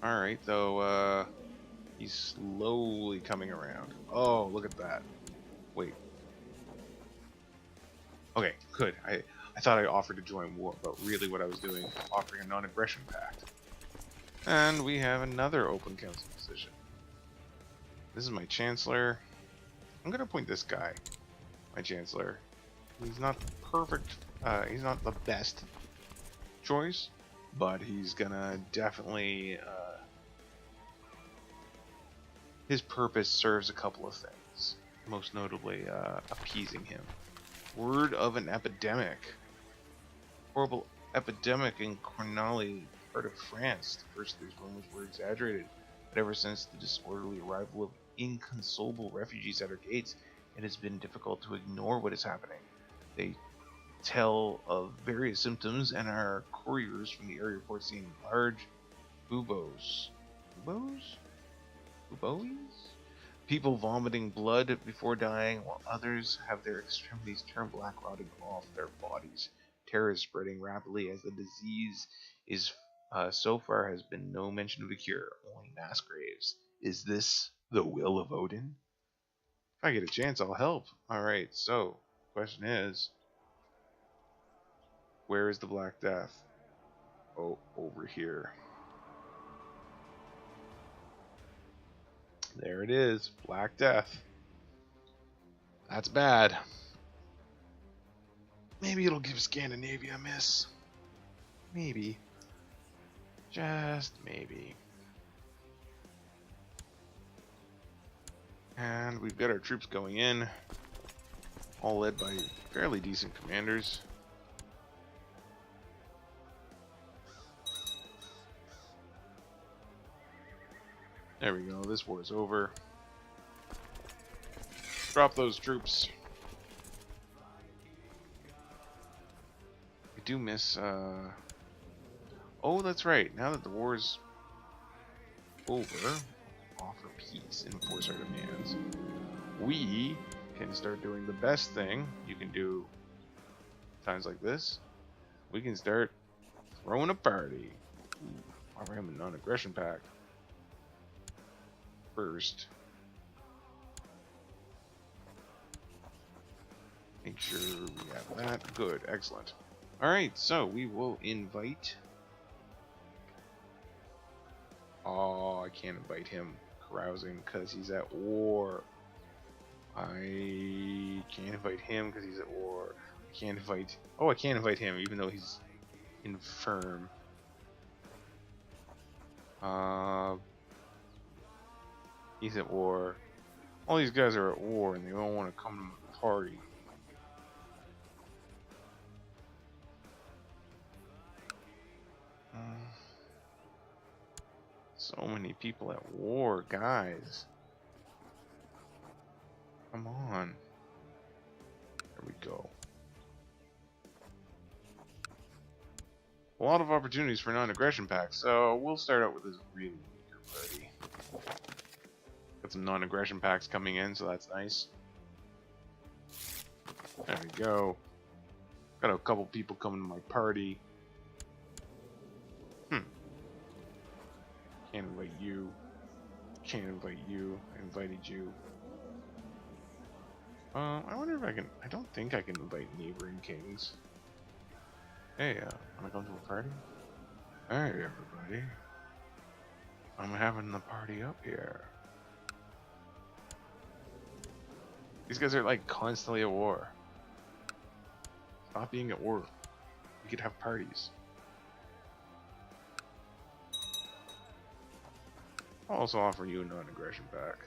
Alright, though, he's slowly coming around. Oh, look at that. Wait. Okay, good. I thought I offered to join war, but really what I was doing, offering a non-aggression pact. And we have another open council position. This is my chancellor. I'm gonna appoint this guy, my chancellor. He's not perfect, he's not the best choice, but he's gonna definitely, his purpose serves a couple of things, most notably appeasing him. Word of an epidemic. Horrible epidemic in Cornali, part of France. The first of these rumors were exaggerated, but ever since the disorderly arrival of inconsolable refugees at our gates, it has been difficult to ignore what is happening. They tell of various symptoms, and our couriers from the area report seeing large buboes. Buboes? People vomiting blood before dying, while others have their extremities turn black, rotting off their bodies. Terror is spreading rapidly as the disease is so far has been no mention of a cure, only mass graves. Is this the will of Odin? If I get a chance, I'll help. Alright, so, question is, where is the Black Death? Oh, over here. There it is, Black Death. That's bad. Maybe it'll give Scandinavia a miss. Maybe. Just maybe. And we've got our troops going in, all led by fairly decent commanders. There we go, this war is over. Drop those troops. I do miss, oh, that's right, now that the war's over, offer peace and enforce our demands. We can start doing the best thing you can do times like this. We can start throwing a party. Offer him a non-aggression pact. First, make sure we have that. Good, excellent. Alright, so we will invite. Oh, I can't invite him carousing because he's at war. I can't invite him because he's at war. I can't invite. Oh, I can't invite him even though he's infirm. He's at war. All these guys are at war and they all want to come to the party. So many people at war, guys. Come on. There we go. A lot of opportunities for non-aggression packs, so we'll start out with this really weaker party. Got some non-aggression packs coming in, so that's nice. There we go. Got a couple people coming to my party. Can't invite you. Can't invite you. I invited you. I wonder if I can. I don't think I can invite neighboring kings. Hey, wanna come to a party? Alright, everybody. I'm having the party up here. These guys are like constantly at war. Stop being at war. We could have parties. I'll also offer you a non-aggression pact.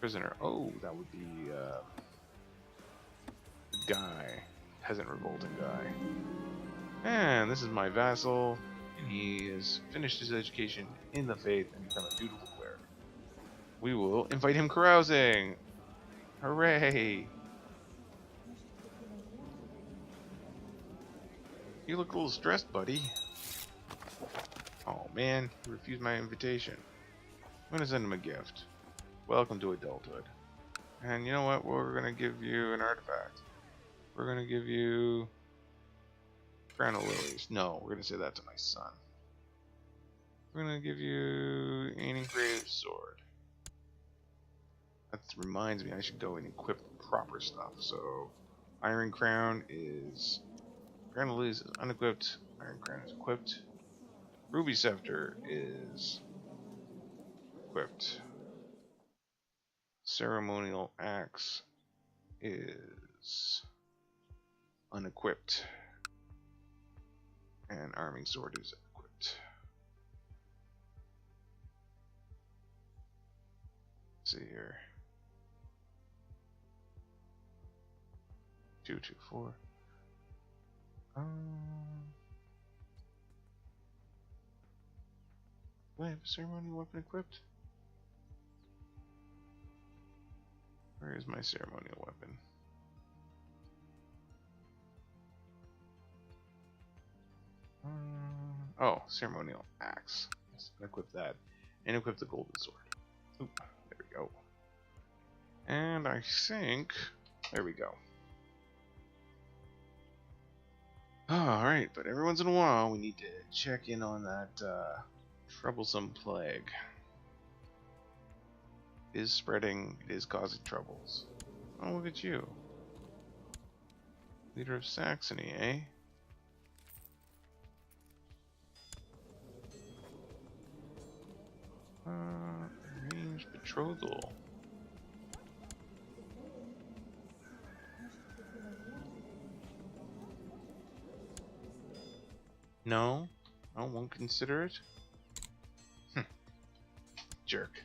Prisoner. Oh, that would be the guy. Peasant revolting guy. And this is my vassal. And he has finished his education in the faith and become a dutiful cleric. We will invite him carousing. Hooray! You look a little stressed, buddy. Oh man, he refused my invitation. I'm gonna send him a gift. Welcome to adulthood. And you know what? We're gonna give you an artifact. We're gonna give you crown of lilies. No, we're gonna say that to my son. We're gonna give you an engraved sword. That reminds me, I should go and equip the proper stuff. So, iron crown is crown of lilies is unequipped. Iron crown is equipped. Ruby scepter is equipped. Ceremonial axe is unequipped. And arming sword is equipped. Let's see here. 224. Do I have a ceremonial weapon equipped? Where is my ceremonial weapon? Oh, ceremonial axe. Yes, equip that. And equip the golden sword. Oop, there we go. And I think... There we go. Alright, but every once in a while we need to check in on that troublesome plague. It is spreading, it is causing troubles. Oh, look at you. Leader of Saxony, eh? Arranged betrothal. No? I won't consider it? Jerk.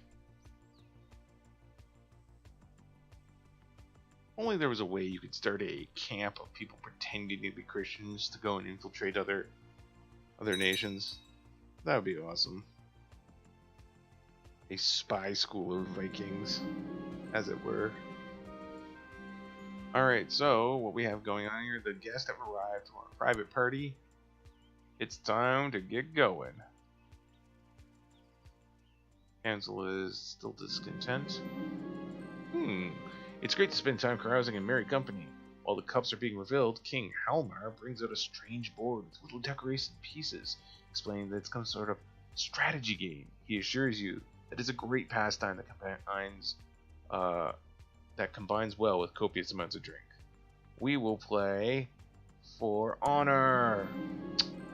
Only there was a way you could start a camp of people pretending to be Christians to go and infiltrate other nations. That would be awesome. A spy school of Vikings, as it were. Alright, so what we have going on here, the guests have arrived to our private party. It's time to get going. Hansel is still discontent. It's great to spend time carousing in merry company. While the cups are being revealed, King Halmar brings out a strange board with little decoration pieces, explaining that it's some sort of strategy game. He assures you that it's a great pastime that combines well with copious amounts of drink. We will play for honor.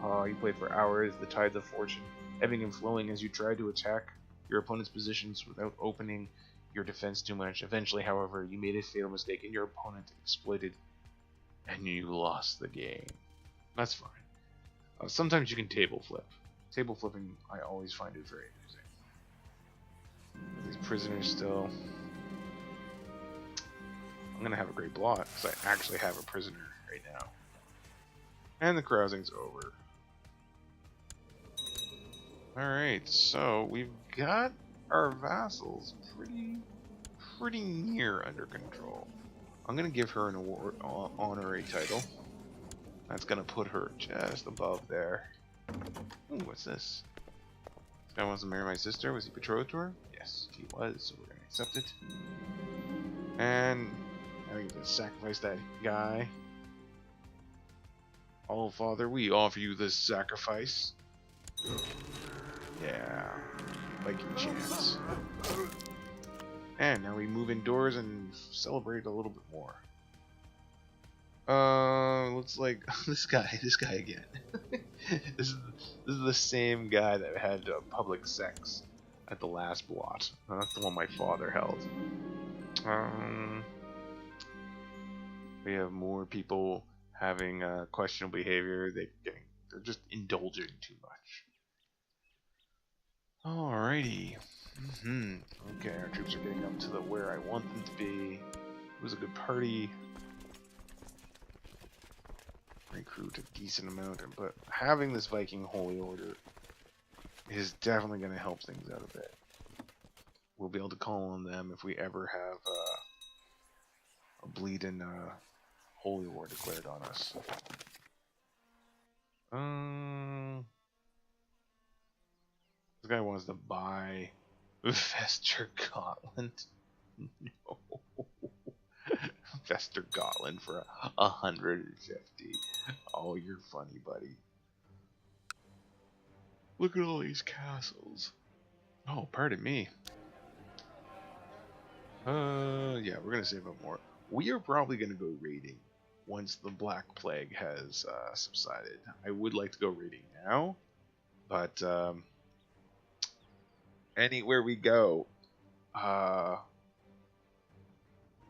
Oh, you play for hours, the tides of fortune, ebbing and flowing as you try to attack your opponent's positions without opening your defense too much. Eventually, however, you made a fatal mistake and your opponent exploited, and you lost the game. That's fine. Sometimes you can table flip. Table flipping, I always find it very amusing. These prisoners still. I'm gonna have a great blot because I actually have a prisoner right now. And the carousing's over. Alright, so we've got our vassals pretty near under control. I'm gonna give her an honorary title. That's gonna put her just above there. Ooh, what's this? This guy wants to marry my sister. Was he betrothed to her? Yes, he was, so we're gonna accept it. And now we can sacrifice that guy. Oh, Father, we offer you this sacrifice. Yeah, Viking chants. And now we move indoors and celebrate a little bit more. Looks like this guy again. this is the same guy that had public sex at the last blot. That's the one my father held. We have more people having questionable behavior. They're just indulging too much. Alrighty. Okay, our troops are getting up to where I want them to be. It was a good party. Recruit a decent amount, but having this Viking Holy Order is definitely going to help things out a bit. We'll be able to call on them if we ever have a bleeding Holy War declared on us. This guy wants to buy Vester Gotland. No. Vester Gotland for 150. Oh, you're funny, buddy. Look at all these castles. Oh, pardon me. Yeah, we're gonna save up more. We are probably gonna go raiding once the Black Plague has subsided. I would like to go raiding now, but anywhere we go,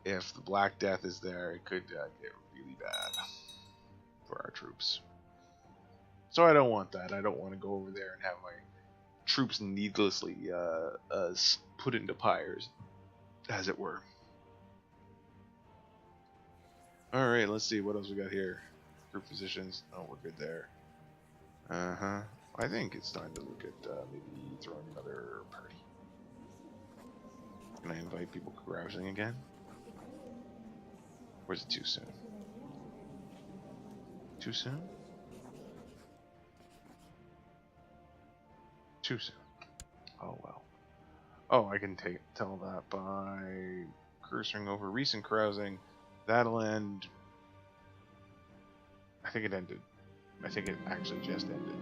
if the Black Death is there, it could get really bad for our troops. So I don't want that. I don't want to go over there and have my troops needlessly put into pyres, as it were. Alright, let's see what else we got here. Group positions. Oh, we're good there. I think it's time to look at maybe throwing another party. Can I invite people carousing again? Or is it too soon? Too soon? Too soon. Oh well. Oh, I can tell that by cursing over recent carousing. That'll end. I think it ended. I think it actually just ended.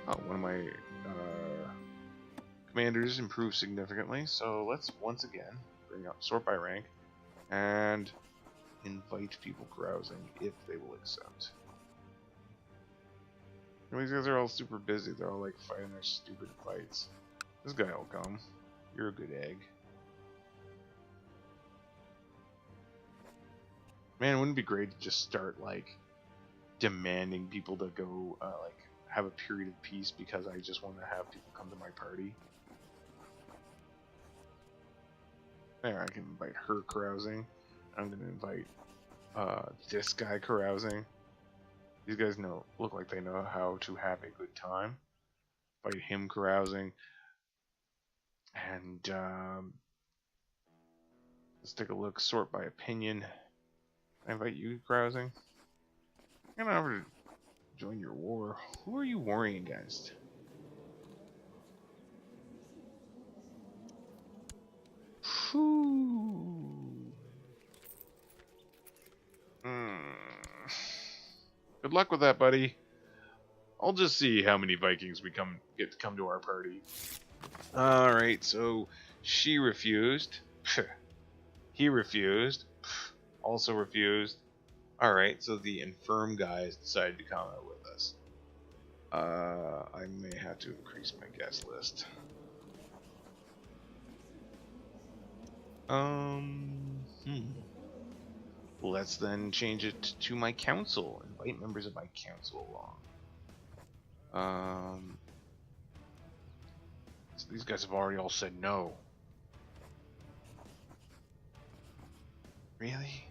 Oh, one of my commanders improved significantly. So let's once again bring up sort by rank and invite people carousing if they will accept. These guys are all super busy. They're all like fighting their stupid fights. This guy will come. You're a good egg. Man, wouldn't it be great to just start like demanding people to go like have a period of peace because I just want to have people come to my party. There, I can invite her carousing. I'm gonna invite this guy carousing. These guys look like they know how to have a good time. Invite him carousing, and let's take a look. Sort by opinion. I invite you carousing. I'm gonna offer to join your war. Who are you warring against? Whew. Good luck with that, buddy. I'll just see how many Vikings we get to come to our party. Alright, so she refused. He refused. Also refused. Alright, so the infirm guys decided to come out with us. I may have to increase my guest list. Let's then change it to my council. Invite members of my council along. So these guys have already all said no. Really?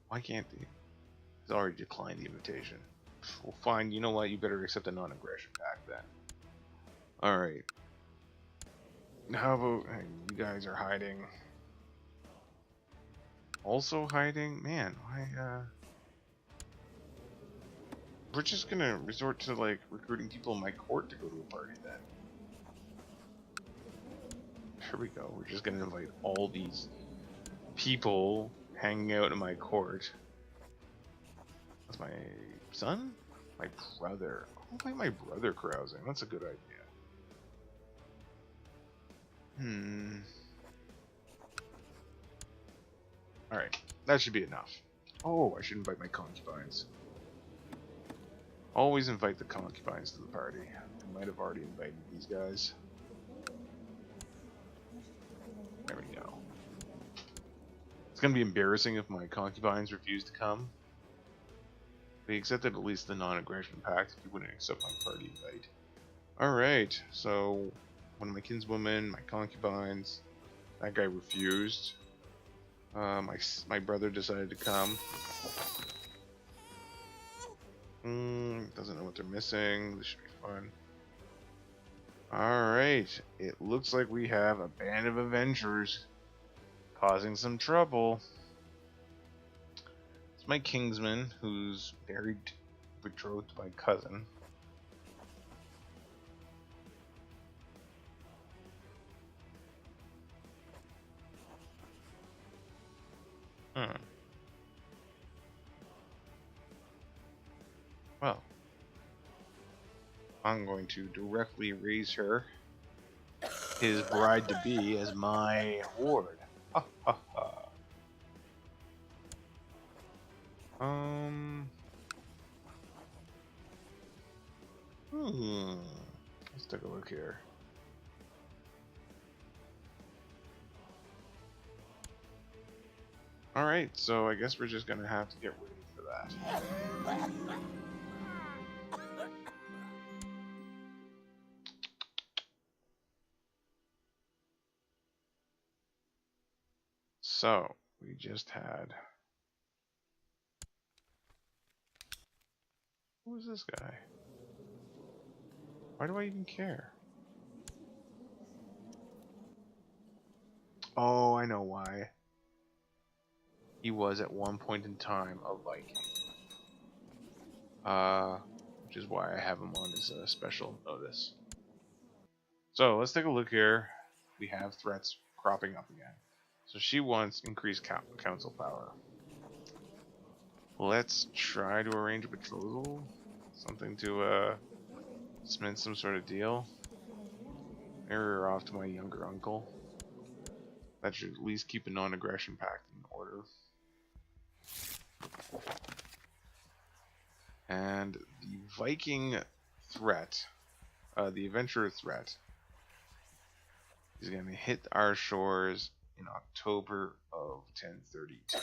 Why can't they? He's already declined the invitation. Well, fine. You know what? You better accept the non-aggression pact then. Alright. How about you guys are hiding? Also hiding? Man, why, we're just gonna resort to, like, recruiting people in my court to go to a party then. Here we go. We're just gonna invite all these people hanging out in my court. That's my son? My brother. I'll invite my brother carousing. That's a good idea. Alright, that should be enough. Oh, I should invite my concubines. Always invite the concubines to the party. I might have already invited these guys. There we go. It's gonna be embarrassing if my concubines refuse to come. They accepted at least the non-aggression pact if you wouldn't accept my party invite. Alright, so one of my kinswomen, my concubines, that guy refused. My brother decided to come. Doesn't know what they're missing. This should be fun. Alright, it looks like we have a band of adventurers causing some trouble. It's my kingsman, who's married, betrothed to my cousin. Well, I'm going to directly raise her, his bride-to-be, as my ward. Ha ha ha. Let's take a look here. Alright, so I guess we're just gonna have to get ready for that. So, we just had... Who was this guy? Why do I even care? Oh, I know why. He was at one point in time a Viking. Which is why I have him on as a special notice. So, let's take a look here. We have threats cropping up again. So she wants increased council power. Let's try to arrange a betrothal. Something to, cement some sort of deal. Marry her off to my younger uncle. That should at least keep a non-aggression pact in order. And the Viking threat, the adventurer threat, is going to hit our shores in October of 1032.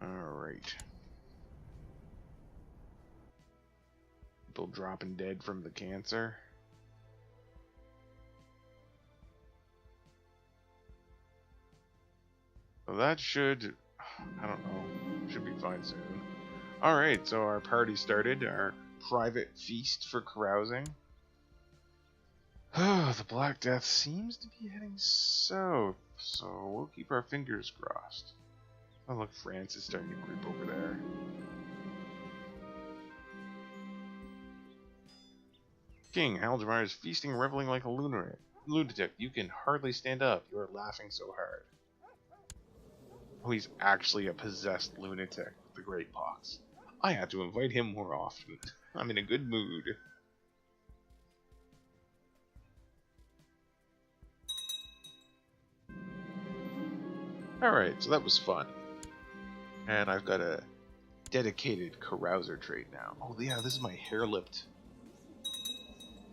Alright. People dropping dead from the cancer. So that should, I don't know, should be fine soon. Alright, so our party started, our private feast for carousing. The Black Death seems to be heading south, so we'll keep our fingers crossed. Oh look, France is starting to creep over there. King Haldemar is feasting and reveling like a lunatic. You can hardly stand up. You are laughing so hard. Oh, he's actually a possessed lunatic with the great pox. I had to invite him more often. I'm in a good mood. Alright, so that was fun. And I've got a dedicated carouser trait now. Oh yeah, this is my hair-lipped.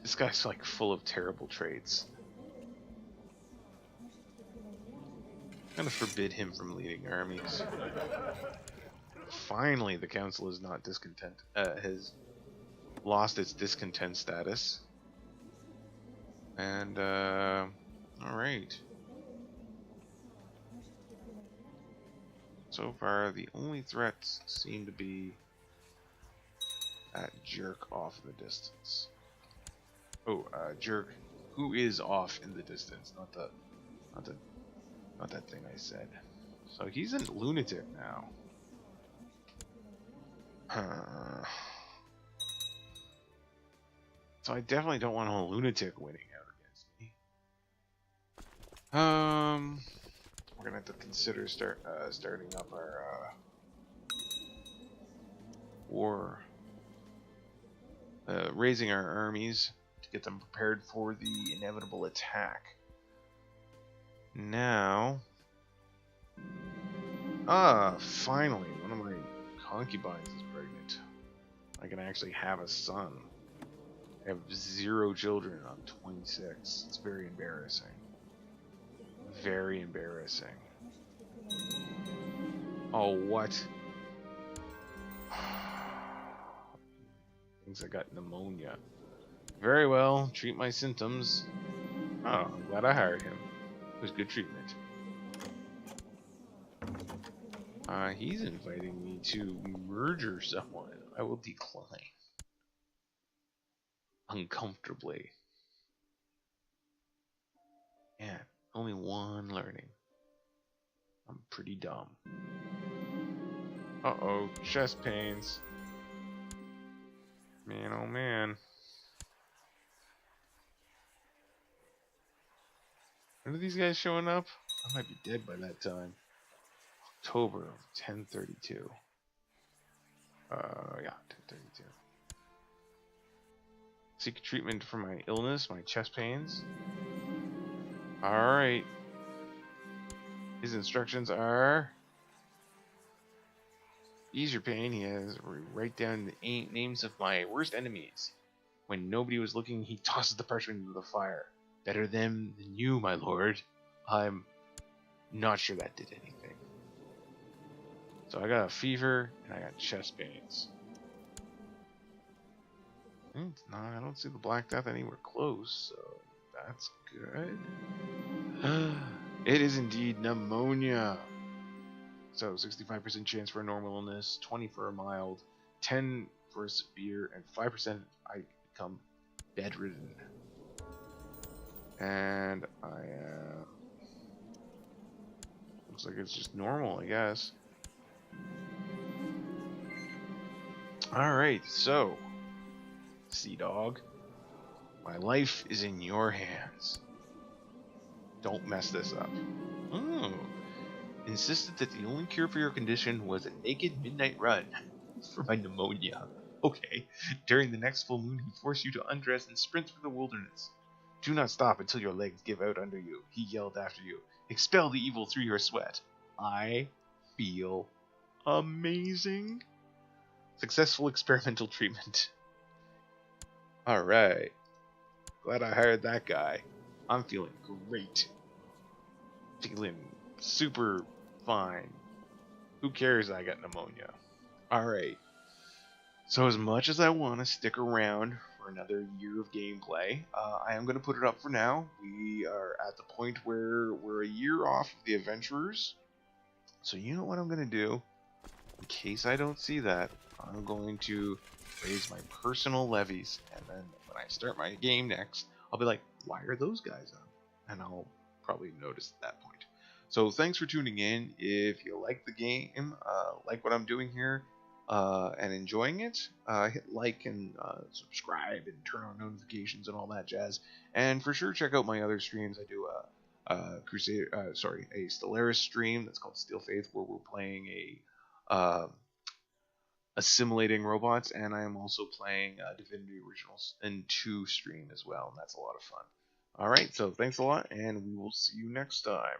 This guy's like full of terrible traits. I'm gonna forbid him from leading armies. Finally, the council is not discontent. Has lost its discontent status. And alright. So far, the only threats seem to be that jerk off in the distance. Oh, jerk who is off in the distance, not that thing I said. So he's a lunatic now. So I definitely don't want a lunatic winning out against me. We're gonna have to consider starting up our war, raising our armies to get them prepared for the inevitable attack. Now, finally, one of my concubines is pregnant. I can actually have a son. I have 0 children on 26. It's very embarrassing. Very embarrassing. Oh, what? Thinks I got pneumonia. Very well, treat my symptoms. Oh, I'm glad I hired him. It was good treatment. He's inviting me to murder someone. I will decline. Uncomfortably. Man, only one learning. I'm pretty dumb. Uh-oh, chest pains. Man, oh man. When are these guys showing up? I might be dead by that time. October of 1032. Yeah, 1032. Seek treatment for my illness, my chest pains. Alright. His instructions are... ease your pain. He has write down the names of my worst enemies. When nobody was looking, he tosses the parchment into the fire. Better them than you, my lord. I'm not sure that did anything. So I got a fever and I got chest pains. No, I don't see the Black Death anywhere close, so that's good. It is indeed pneumonia. So 65% chance for a normal illness, 20 for a mild, 10 for a severe, and 5% I become bedridden. And I looks like it's just normal, I guess. Alright, so Sea Dog, my life is in your hands. Don't mess this up. Oh. Insisted that the only cure for your condition was a naked midnight run for my pneumonia. Okay. During the next full moon, he forced you to undress and sprint through the wilderness. Do not stop until your legs give out under you, he yelled after you. Expel the evil through your sweat. I feel amazing. Successful experimental treatment. Alright. Glad I hired that guy. I'm feeling great. Feeling super fine. Who cares I got pneumonia? Alright. So as much as I want to stick around for another year of gameplay, I am going to put it up for now. We are at the point where we're a year off of the adventurers. So you know what I'm going to do? In case I don't see that, I'm going to raise my personal levies. And then when I start my game next, I'll be like, why are those guys up? And I'll probably notice at that point. So thanks for tuning in. If you like the game, like what I'm doing here, and enjoying it, hit like and subscribe and turn on notifications and all that jazz. And for sure, check out my other streams. I do Crusader, a Stellaris stream that's called Steel Faith, where we're playing assimilating robots, and I am also playing Divinity Originals in 2 stream as well, and that's a lot of fun. All right, so thanks a lot, and we will see you next time.